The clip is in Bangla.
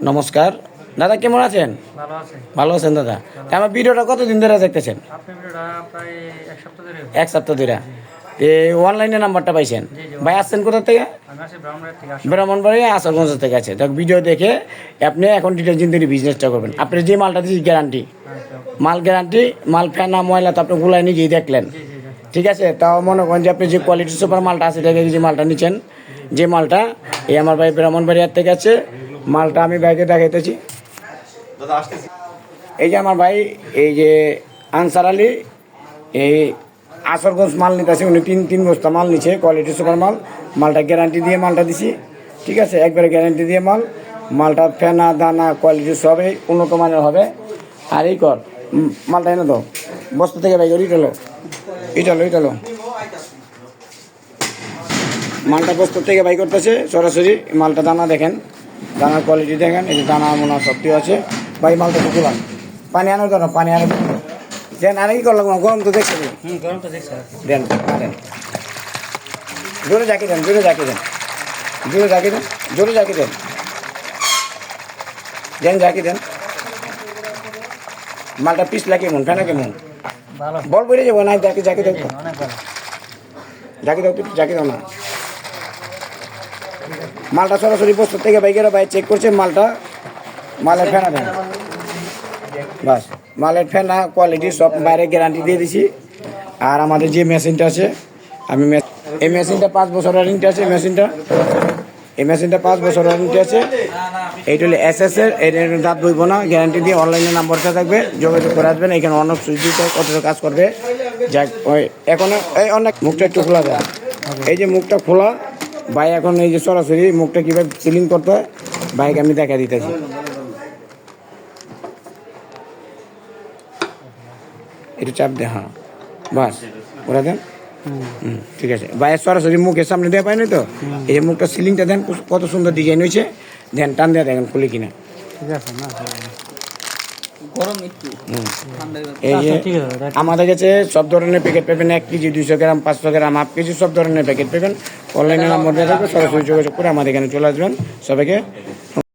নমস্কার দাদা, কেমন আছেন? ভালো আছে। ভালো আছেন দাদা? আমার ভিডিওটা কতদিন ধরে দেখতেছেন? আপনি ভিডিওটা প্রায় এক সপ্তাহ ধরে। এক সপ্তাহ ধরে। অনলাইনে নাম্বারটা পাইছেন? জি, জি। ভাই আসছেন কোথা থেকে? আমি আছি ব্রাহ্মণবাড়িয়া থেকে আসছি। ব্রাহ্মণবাড়ি আসারগঞ্জ থেকে আছে। দেখ ভিডিও দেখে আপনি এখন ডিটারজেন্ট দিয়ে বিজনেসটা করবেন। আপনার যে মালটা দিচ্ছি গ্যারান্টি, মাল গ্যারান্টি, মাল ফেনা ময়লা তো আপনি গুলাই নিজেই দেখলেন। জি জি জি। ঠিক আছে, তাও মনে করেন যে আপনি যে কোয়ালিটি সুপার মালটা আছে দেখে যে মালটা নিচ্ছেন, যে মালটা এই আমার ভাই ব্রাহ্মণবাড়িয়ার থেকে আছে, মালটা আমি ভাইকে দেখাইতেছি। এই যে আমার ভাই, এই যে আনসার আলী, এই আসরগঞ্জ মাল নিতেছে, উনি তিন বস্তা মাল নিচ্ছে, কোয়ালিটি সুপার মাল। মালটা গ্যারান্টি দিয়ে মালটা দিছি। ঠিক আছে, একবারে গ্যারান্টি দিয়ে মালটা ফেনা দানা কোয়ালিটি সবই উন্নত মানের হবে। আর এই কর মালটা এনে দাও বস্তা থেকে ভাই, ইটালো মালটা বস্তা থেকে বাই করতেছে সরাসরি। মালটা দানা দেখেন, দানার কোয়ালিটি দেখেন, এই যে দানা মোনা সবটি আছে ভাই। মালটা তো তুলাম, পানি আনার জন্য পানি আনে দেন। আর কি করলাম, গরম তো দেখছি গরম তো দেখছি। দেন দেন, জোরে জাকি দেন, জাকি দেন। মালটা পিস লাগে কেমন, ফেনা কেমন? ভালো। বল বেড়ে যাবো না, জাকি দাও তো, অনেক ভালো। জাকি দাও না। মালটা সরাসরি বস্তা থেকে বাইকেরা ভাই চেক করছে মালের ফেনা দেন বাস। মালের ফেনা কোয়ালিটি সব বাইরে গ্যারান্টি দিয়ে দিছি। আর আমাদের যে মেশিনটা আছে, এই মেশিনটা 5 বছর ওয়ারেন্টি আছে। এই মেশিনটা 5 বছর ওয়ারেন্টি আছে। এইটা হলো SS এর, এর দাঁত বইব না, গ্যারান্টি দিয়ে। অনলাইনে নাম্বারটা থাকবে, যোগাযোগ করে আসবেন। এখানে অনেক সুইচ কতটা কাজ করবে যাক। ওই এখন এই অনেক মুখটা একটু খোলা দেয়, এই যে মুখটা খোলা ভাই। এখন এই যে সরাসরি মুখটা কীভাবে সিলিং করতে হয় ভাইকে আমি দেখা দিতেছি। একটু চাপ দে, হ্যাঁ বাস ওরা দেন। ঠিক আছে ভাই, সরাসরি মুখের সামনে দেওয়া পাই না তো। এই যে মুখটা সিলিংটা দেন, কত সুন্দর ডিজাইন হয়েছে। দেন টান দেওয়া দেখেন খুলে কিনা। ঠিক আছে না? গরম একটু এই যে ঠিক আছে। আমাদের কাছে সব ধরনের প্যাকেট পাবেন, 1 কেজি, 200 গ্রাম, 500 গ্রাম, হাফ কেজি, সব ধরনের প্যাকেট পাবেন। অনলাইনে নাম্বার দেওয়া থাকবে, সরাসরি যোগাযোগ করে আমাদের এখানে চলে আসবেন। সবাইকে